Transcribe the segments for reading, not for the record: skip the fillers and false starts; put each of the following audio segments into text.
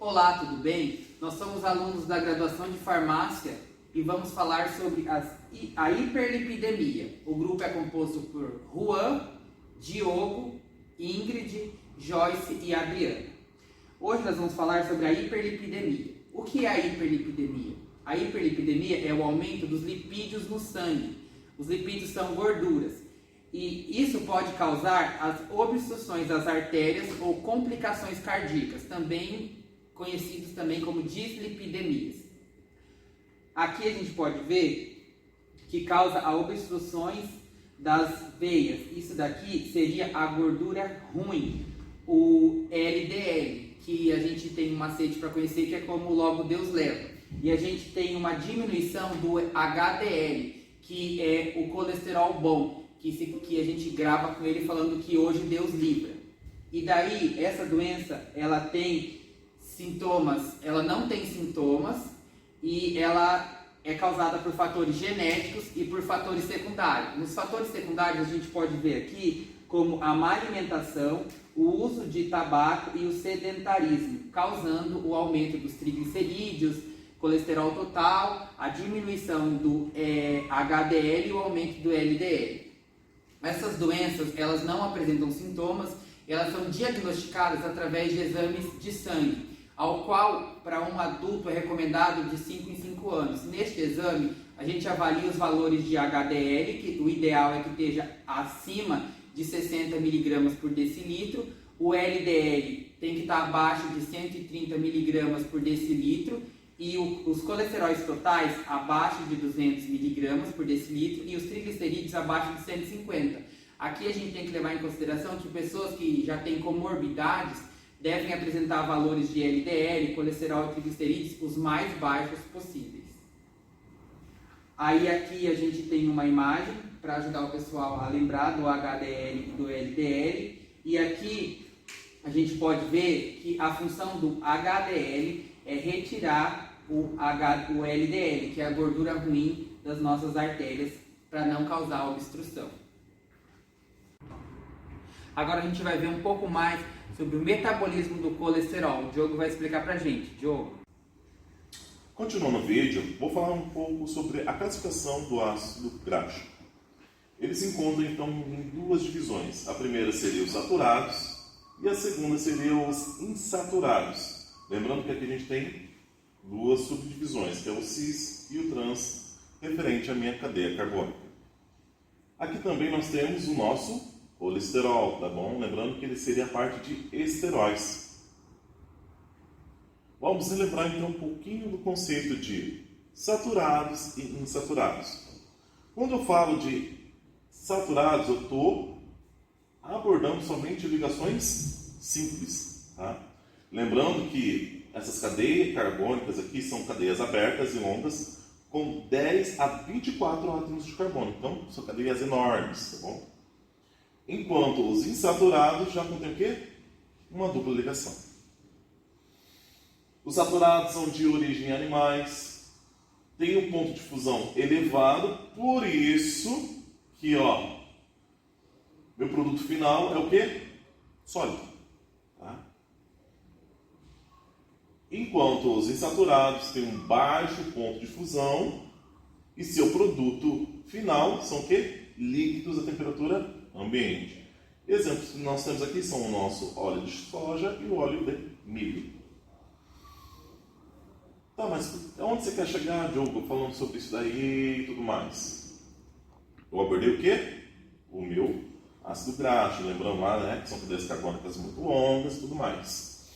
Olá, tudo bem? Nós somos alunos da graduação de farmácia e vamos falar sobre a hiperlipidemia. O grupo é composto por Juan, Diogo, Ingrid, Joyce e Adriana. Hoje nós vamos falar sobre a hiperlipidemia. O que é a hiperlipidemia? A hiperlipidemia é o aumento dos lipídios no sangue. Os lipídios são gorduras e isso pode causar as obstruções das artérias ou complicações cardíacas, também conhecidos também como dislipidemias. Aqui a gente pode ver que causa a obstruções das veias. Isso daqui seria a gordura ruim, o LDL, que a gente tem um macete para conhecer, que é como logo Deus leva. E a gente tem uma diminuição do HDL, que é o colesterol bom, que a gente grava com ele falando que hoje Deus livra. E daí, essa doença, ela tem sintomas, ela não tem sintomas e ela é causada por fatores genéticos e por fatores secundários. Nos fatores secundários a gente pode ver aqui como a má alimentação, o uso de tabaco e o sedentarismo, causando o aumento dos triglicerídeos, colesterol total, a diminuição do HDL e o aumento do LDL. Essas doenças, elas não apresentam sintomas, elas são diagnosticadas através de exames de sangue, ao qual, para um adulto, é recomendado de 5 em 5 anos. Neste exame, a gente avalia os valores de HDL, que o ideal é que esteja acima de 60 mg por decilitro. O LDL tem que estar abaixo de 130 mg por decilitro. E os colesteróis totais abaixo de 200 mg por decilitro e os triglicerídeos abaixo de 150. Aqui a gente tem que levar em consideração que pessoas que já têm comorbidades devem apresentar valores de LDL, colesterol e triglicerídeos os mais baixos possíveis. Aí aqui a gente tem uma imagem para ajudar o pessoal a lembrar do HDL e do LDL. E aqui a gente pode ver que a função do HDL é retirar o LDL, que é a gordura ruim das nossas artérias, para não causar obstrução. Agora a gente vai ver um pouco mais sobre o metabolismo do colesterol. O Diogo vai explicar pra gente. Diogo. Continuando o vídeo, vou falar um pouco sobre a classificação do ácido graxo. Eles se encontram então em duas divisões. A primeira seria os saturados e a segunda seria os insaturados. Lembrando que aqui a gente tem duas subdivisões, que é o cis e o trans, referente à minha cadeia carbônica. Aqui também nós temos o nosso colesterol, tá bom? Lembrando que ele seria a parte de esteróis. Vamos relembrar então um pouquinho do conceito de saturados e insaturados. Quando eu falo de saturados, eu estou abordando somente ligações simples, tá? Lembrando que essas cadeias carbônicas aqui são cadeias abertas e longas com 10 a 24 átomos de carbono. Então, são cadeias enormes, tá bom? Enquanto os insaturados já contêm o quê? Uma dupla ligação. Os saturados são de origem animais, têm um ponto de fusão elevado, por isso que, meu produto final é o quê? Sólido. Tá? Enquanto os insaturados têm um baixo ponto de fusão e seu produto final são o quê? Líquidos a temperatura ambiente. Exemplos que nós temos aqui são o nosso óleo de soja e o óleo de milho. Tá, mas aonde você quer chegar, Diogo, falando sobre isso daí e tudo mais? Eu abordei o quê? O meu ácido graxo, lembrando lá, né, que são cadeias carbônicas muito longas e tudo mais.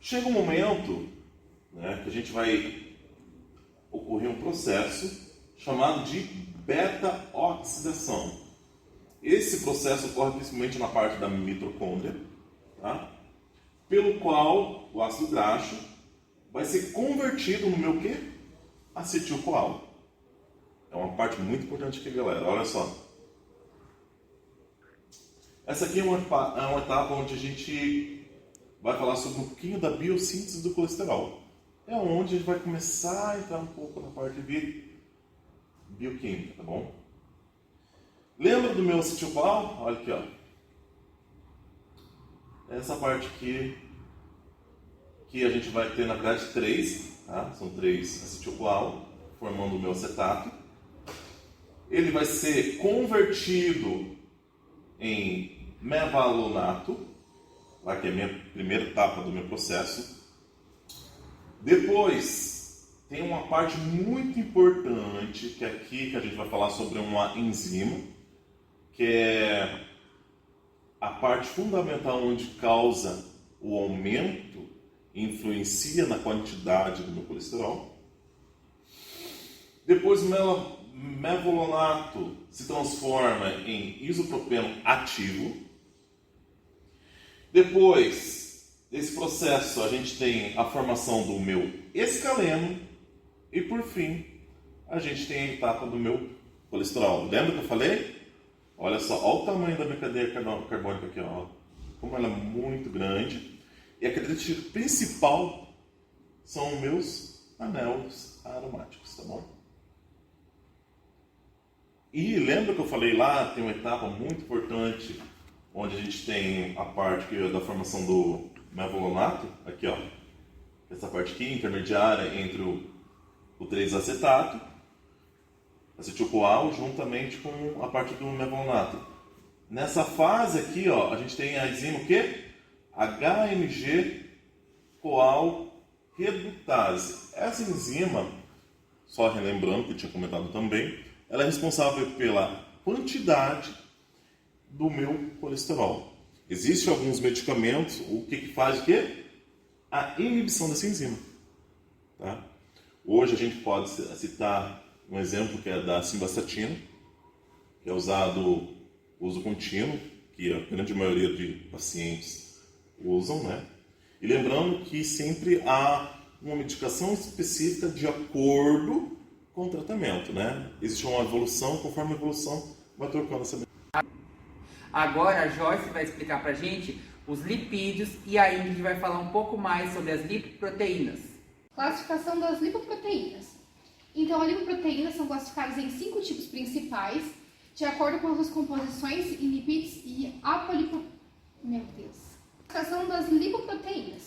Chega um momento, né, que a gente vai ocorrer um processo chamado de beta-oxidação. Esse processo ocorre principalmente na parte da mitocôndria, tá? Pelo qual o ácido graxo vai ser convertido no meu quê? Acetil-CoA. É uma parte muito importante aqui, galera. Olha só. Essa aqui é uma etapa onde a gente vai falar sobre um pouquinho da biossíntese do colesterol. É onde a gente vai começar a entrar um pouco na parte de bioquímica, tá bom? Lembra do meu acetil-CoA? Olha aqui, Essa parte aqui que a gente vai ter, na verdade, 3, tá? São 3 acetil-CoA, formando o meu acetato. Ele vai ser convertido em mevalonato, lá que é a minha primeira etapa do meu processo. Depois, tem uma parte muito importante, que é aqui que a gente vai falar sobre uma enzima, que é a parte fundamental onde causa o aumento e influencia na quantidade do meu colesterol. Depois o mevalonato se transforma em isopropeno ativo. Depois desse processo a gente tem a formação do meu escaleno e por fim a gente tem a etapa do meu colesterol. Lembra que eu falei? Olha só, olha o tamanho da minha cadeia carbônica aqui, ó. Como ela é muito grande. E a característica principal são os meus anéis aromáticos, tá bom? E lembra que eu falei lá, tem uma etapa muito importante, onde a gente tem a parte da formação do mevalonato, aqui ó, essa parte aqui, intermediária entre o 3-acetato, acetil-CoA, juntamente com a parte do mevalonato. Nessa fase aqui, ó, a gente tem a enzima o quê? HMG-CoA redutase. Essa enzima, só relembrando que eu tinha comentado também, ela é responsável pela quantidade do meu colesterol. Existem alguns medicamentos, o que faz o quê? A inibição dessa enzima. Tá? Hoje a gente pode citar um exemplo que é da simvastatina, que é usado, uso contínuo, que a grande maioria de pacientes usam, né? E lembrando que sempre há uma medicação específica de acordo com o tratamento, né? Existe uma evolução, conforme a evolução vai trocando essa medicação. Agora a Joyce vai explicar pra gente os lipídios e a Ingrid vai falar um pouco mais sobre as lipoproteínas. Classificação das lipoproteínas. Então, as lipoproteínas são classificadas em 5 tipos principais, de acordo com as suas composições em lipídios e Classificação das lipoproteínas.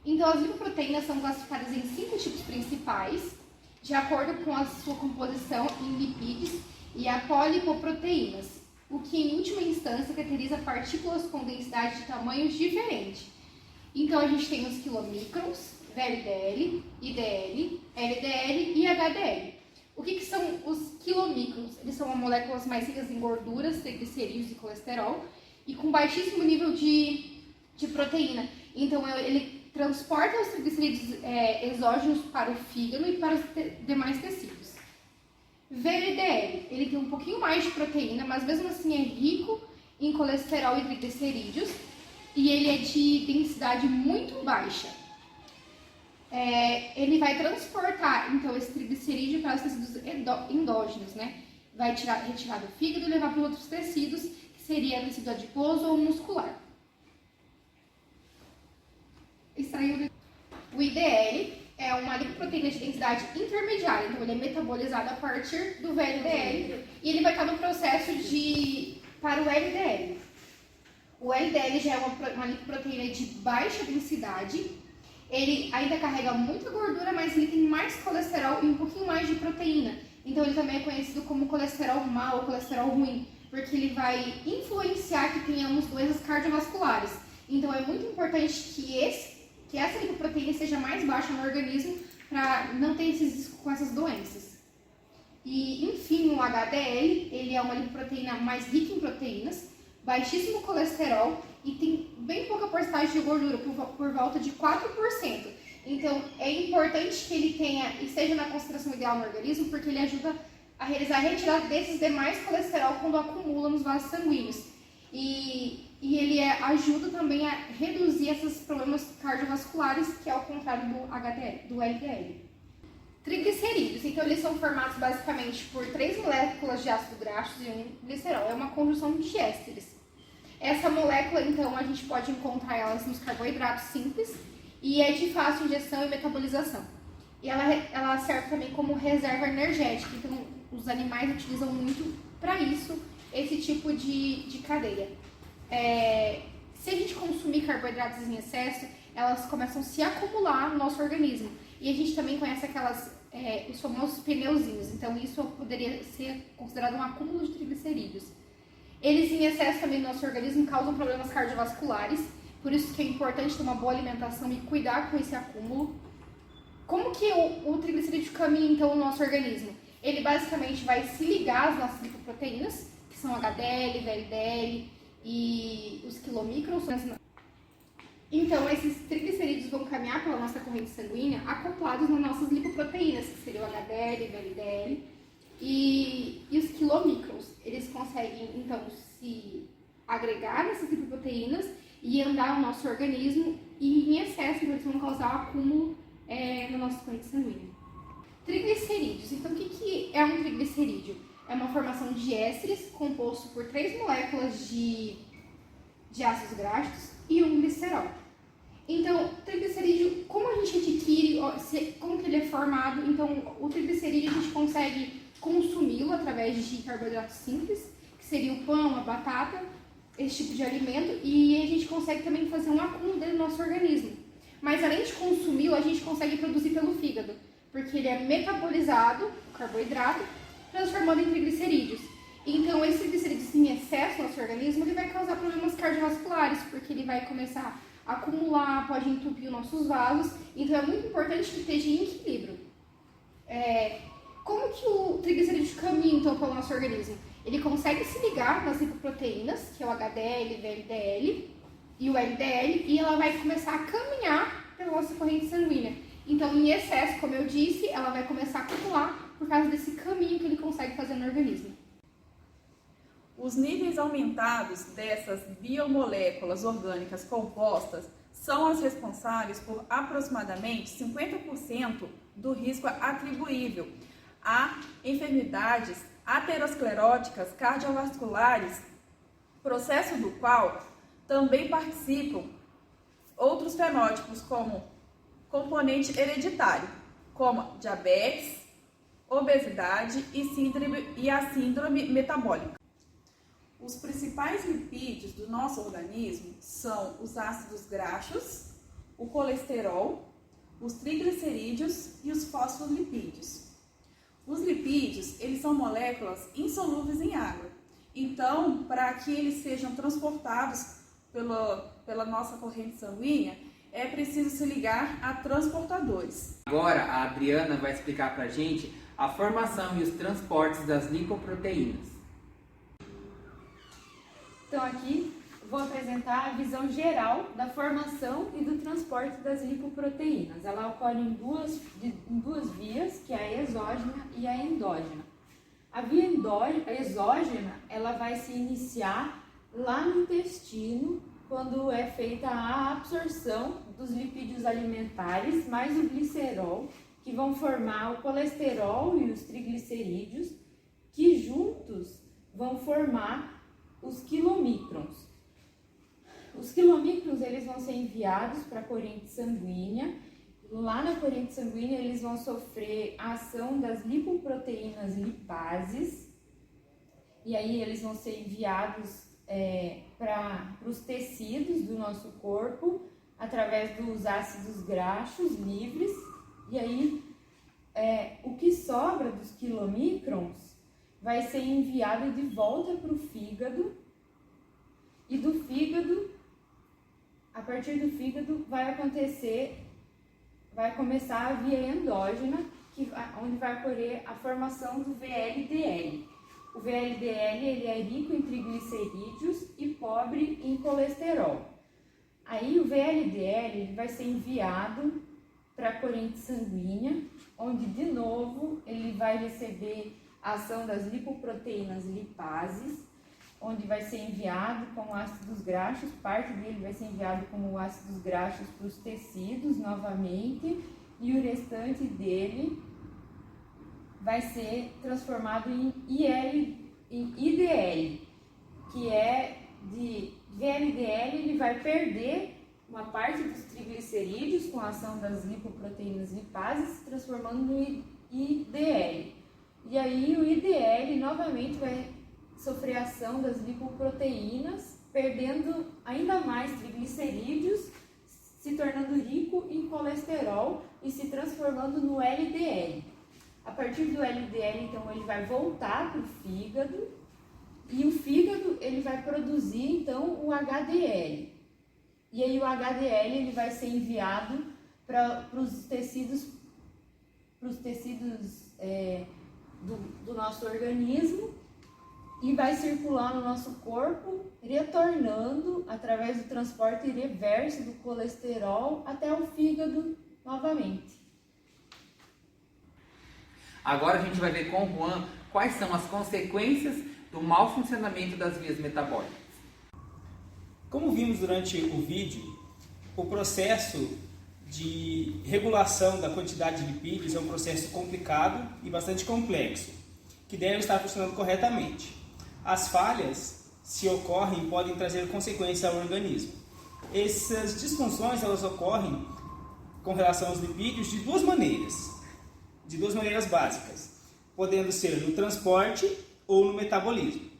Então, as lipoproteínas são classificadas em 5 tipos principais, de acordo com a sua composição em lipídios e apolipoproteínas, o que em última instância caracteriza partículas com densidade de tamanhos diferentes. Então, a gente tem os quilomicrons, VLDL, IDL, LDL e HDL. O que são os quilomicrons? Eles são moléculas mais ricas em gorduras, triglicerídeos e colesterol e com baixíssimo nível de proteína. Então, ele transporta os triglicerídeos exógenos para o fígado e para os demais tecidos. VLDL, ele tem um pouquinho mais de proteína, mas mesmo assim é rico em colesterol e triglicerídeos e ele é de densidade muito baixa. Ele vai transportar, então, esse triglicerídeo para os tecidos endógenos, né? Vai retirar do fígado e levar para outros tecidos, que seria tecido adiposo ou muscular. O IDL é uma lipoproteína de densidade intermediária, então ele é metabolizado a partir do VLDL e ele vai estar no processo para o LDL. O LDL já é uma lipoproteína de baixa densidade, ele ainda carrega muita gordura, mas ele tem mais colesterol e um pouquinho mais de proteína. Então ele também é conhecido como colesterol mau ou colesterol ruim, porque ele vai influenciar que tenhamos doenças cardiovasculares. Então é muito importante que essa lipoproteína seja mais baixa no organismo para não ter esses riscos com essas doenças. E, enfim, o HDL, ele é uma lipoproteína mais rica em proteínas, baixíssimo colesterol e tem bem pouca porcentagem de gordura, por volta de 4%. Então, é importante que ele tenha e esteja na concentração ideal no organismo, porque ele ajuda a realizar a retirada desses demais colesterol quando acumula nos vasos sanguíneos. E ele ajuda também a reduzir esses problemas cardiovasculares, que é ao contrário do LDL. Triglicerídeos, então eles são formados basicamente por 3 moléculas de ácido graxo e um glicerol, é uma conjunção de ésteres. Essa molécula, então, a gente pode encontrar elas nos carboidratos simples e é de fácil ingestão e metabolização. E ela serve também como reserva energética, então os animais utilizam muito para isso, esse tipo de cadeia. Se a gente consumir carboidratos em excesso, elas começam a se acumular no nosso organismo. E a gente também conhece os famosos pneuzinhos, então isso poderia ser considerado um acúmulo de triglicerídeos. Eles em excesso também no nosso organismo causam problemas cardiovasculares, por isso que é importante ter uma boa alimentação e cuidar com esse acúmulo. Como que o triglicerídeo caminha então no nosso organismo? Ele basicamente vai se ligar às nossas lipoproteínas, que são HDL, VLDL e os quilomicrons. Então, esses triglicerídeos vão caminhar pela nossa corrente sanguínea acoplados nas nossas lipoproteínas, que seriam o HDL, VLDL e os quilomicrons. Eles conseguem, então, se agregar nessas lipoproteínas e andar no nosso organismo e, em excesso, eles vão causar acúmulo na nossa corrente sanguínea. Triglicerídeos. Então, o que é um triglicerídeo? É uma formação de ésteres composto por 3 moléculas de ácidos graxos e um glicerol. Então, o triglicerídeo, como a gente adquire, como que ele é formado? Então, o triglicerídeo a gente consegue consumi-lo através de carboidratos simples, que seria o pão, a batata, esse tipo de alimento, e a gente consegue também fazer um acúmulo dele no nosso organismo. Mas além de consumi-lo, a gente consegue produzir pelo fígado, porque ele é metabolizado, o carboidrato, transformando em triglicerídeos. Então, esse triglicerídeos em excesso no nosso organismo, ele vai causar problemas cardiovasculares, porque ele vai começar a acumular, pode entupir os nossos vasos. Então, é muito importante que esteja em equilíbrio. Como que o triglicerídeo caminha, então, pelo nosso organismo? Ele consegue se ligar nas lipoproteínas, que é o HDL, VLDL e o LDL, e ela vai começar a caminhar pela nossa corrente sanguínea. Então, em excesso, como eu disse, ela vai começar a acumular por causa desse caminho que ele consegue fazer no organismo. Os níveis aumentados dessas biomoléculas orgânicas compostas são as responsáveis por aproximadamente 50% do risco atribuível a enfermidades ateroscleróticas cardiovasculares, processo do qual também participam outros fenótipos como componente hereditário, como diabetes, obesidade e a síndrome metabólica. Os principais lipídios do nosso organismo são os ácidos graxos, o colesterol, os triglicerídeos e os fosfolipídios. Os lipídios, eles são moléculas insolúveis em água. Então, para que eles sejam transportados pela nossa corrente sanguínea, é preciso se ligar a transportadores. Agora, a Adriana vai explicar para a gente a formação e os transportes das lipoproteínas. Então aqui vou apresentar a visão geral da formação e do transporte das lipoproteínas. Ela ocorre em duas vias, que é a exógena e a endógena. A via exógena, ela vai se iniciar lá no intestino, quando é feita a absorção dos lipídios alimentares, mais o glicerol, que vão formar o colesterol e os triglicerídeos, que juntos vão formar os quilomicrons. Os quilomicrons, eles vão ser enviados para a corrente sanguínea. Lá na corrente sanguínea, eles vão sofrer a ação das lipoproteínas lipases. E aí, eles vão ser enviados para os tecidos do nosso corpo, através dos ácidos graxos livres. E aí, o que sobra dos quilomicrons vai ser enviado de volta para o fígado, e do fígado, a partir do fígado, vai começar a via endógena, onde vai ocorrer a formação do VLDL. O VLDL, ele é rico em triglicerídeos e pobre em colesterol. Aí o VLDL ele vai ser enviado para a corrente sanguínea, onde de novo ele vai receber a ação das lipoproteínas lipases, onde vai ser enviado com ácidos graxos, parte dele vai ser enviado como ácidos graxos para os tecidos novamente, e o restante dele vai ser transformado em IDL, que é de VLDL, ele vai perder uma parte dos triglicerídeos com a ação das lipoproteínas lipases, transformando no IDL. E aí o IDL novamente vai sofrer a ação das lipoproteínas, perdendo ainda mais triglicerídeos, se tornando rico em colesterol e se transformando no LDL. A partir do LDL, então, ele vai voltar para o fígado e o fígado ele vai produzir, então, o HDL. E aí o HDL ele vai ser enviado para os tecidos, do nosso organismo e vai circular no nosso corpo, retornando através do transporte reverso do colesterol até o fígado novamente. Agora a gente vai ver com o Juan quais são as consequências do mau funcionamento das vias metabólicas. Como vimos durante o vídeo, o processo de regulação da quantidade de lipídios é um processo complicado e bastante complexo, que deve estar funcionando corretamente. As falhas, se ocorrem, podem trazer consequências ao organismo. Essas disfunções elas ocorrem com relação aos lipídios de duas maneiras básicas, podendo ser no transporte ou no metabolismo.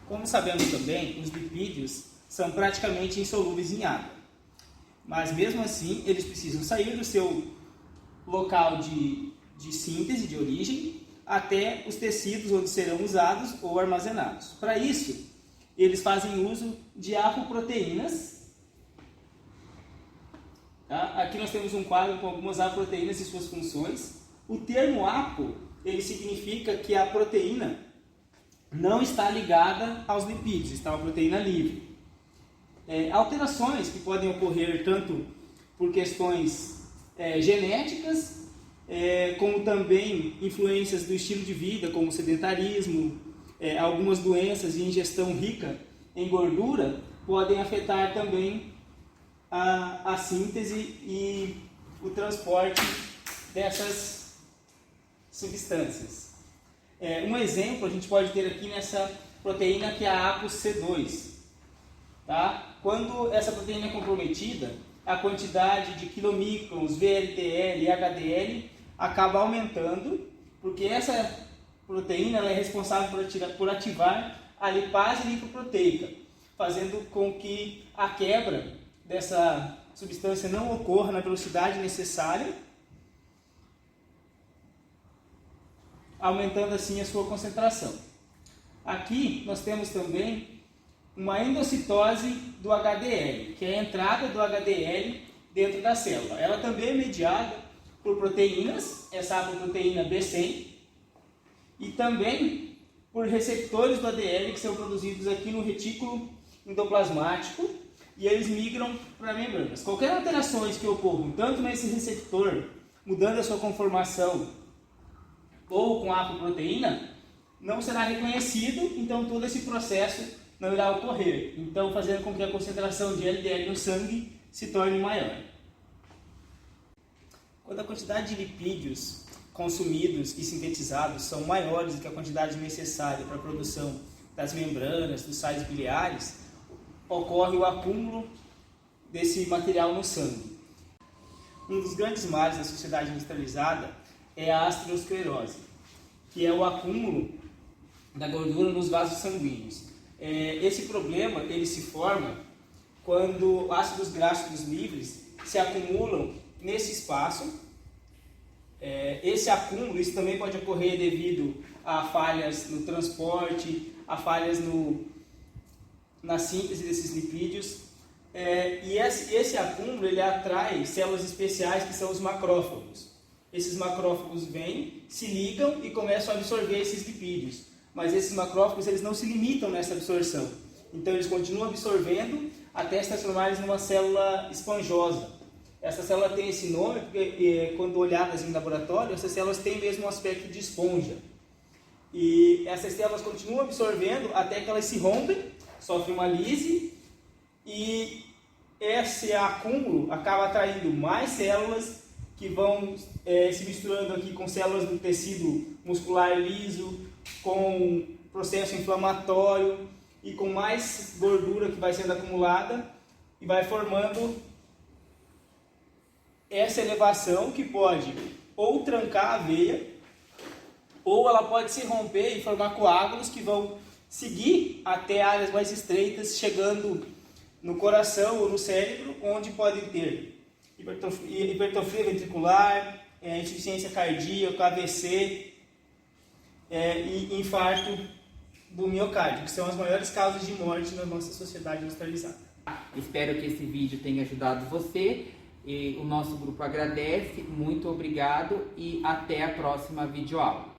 Como sabemos também, os lipídios são praticamente insolúveis em água, mas mesmo assim eles precisam sair do seu local de síntese, de origem, até os tecidos onde serão usados ou armazenados. Para isso, eles fazem uso de apoproteínas. Tá? Aqui nós temos um quadro com algumas apoproteínas e suas funções. O termo apo, ele significa que a proteína não está ligada aos lipídios, está uma proteína livre. Alterações que podem ocorrer tanto por questões genéticas, como também influências do estilo de vida, como sedentarismo, algumas doenças e ingestão rica em gordura, podem afetar também a síntese e o transporte dessas substâncias. Um exemplo a gente pode ter aqui nessa proteína que é a ApoC2. Tá? Quando essa proteína é comprometida, a quantidade de quilomicrons, VLDL e HDL acaba aumentando, porque essa proteína ela é responsável por ativar a lipase lipoproteica, fazendo com que a quebra dessa substância não ocorra na velocidade necessária, aumentando assim a sua concentração. Aqui nós temos também uma endocitose do HDL, que é a entrada do HDL dentro da célula. Ela também é mediada por proteínas, essa proteína B100, e também por receptores do ADL que são produzidos aqui no retículo endoplasmático e eles migram para membranas. Qualquer alterações que ocorram, tanto nesse receptor, mudando a sua conformação, ou com a apoproteína, não será reconhecido, então todo esse processo não irá ocorrer, então fazendo com que a concentração de LDL no sangue se torne maior. Quando a quantidade de lipídios consumidos e sintetizados são maiores do que a quantidade necessária para a produção das membranas, dos sais biliares, ocorre o acúmulo desse material no sangue. Um dos grandes males da sociedade industrializada é a aterosclerose, que é o acúmulo da gordura nos vasos sanguíneos. Esse problema ele se forma quando ácidos graxos livres se acumulam nesse espaço. Esse acúmulo, isso também pode ocorrer devido a falhas no transporte, a falhas na síntese desses lipídios. E esse acúmulo ele atrai células especiais que são os macrófagos. Esses macrófagos vêm, se ligam e começam a absorver esses lipídios. Mas esses macrófagos eles não se limitam nessa absorção. Então eles continuam absorvendo até se transformarem numa célula esponjosa. Essa célula tem esse nome porque quando olhadas em laboratório, essas células têm mesmo um aspecto de esponja. E essas células continuam absorvendo até que elas se rompem, sofrem uma lise e esse acúmulo acaba atraindo mais células que vão se misturando aqui com células do tecido muscular liso, com processo inflamatório e com mais gordura que vai sendo acumulada e vai formando essa elevação que pode ou trancar a veia ou ela pode se romper e formar coágulos que vão seguir até áreas mais estreitas, chegando no coração ou no cérebro, onde podem ter hipertrofia ventricular, insuficiência cardíaca, AVC e infarto do miocárdio, que são as maiores causas de morte na nossa sociedade industrializada. Espero que esse vídeo tenha ajudado você. E o nosso grupo agradece, muito obrigado e até a próxima videoaula.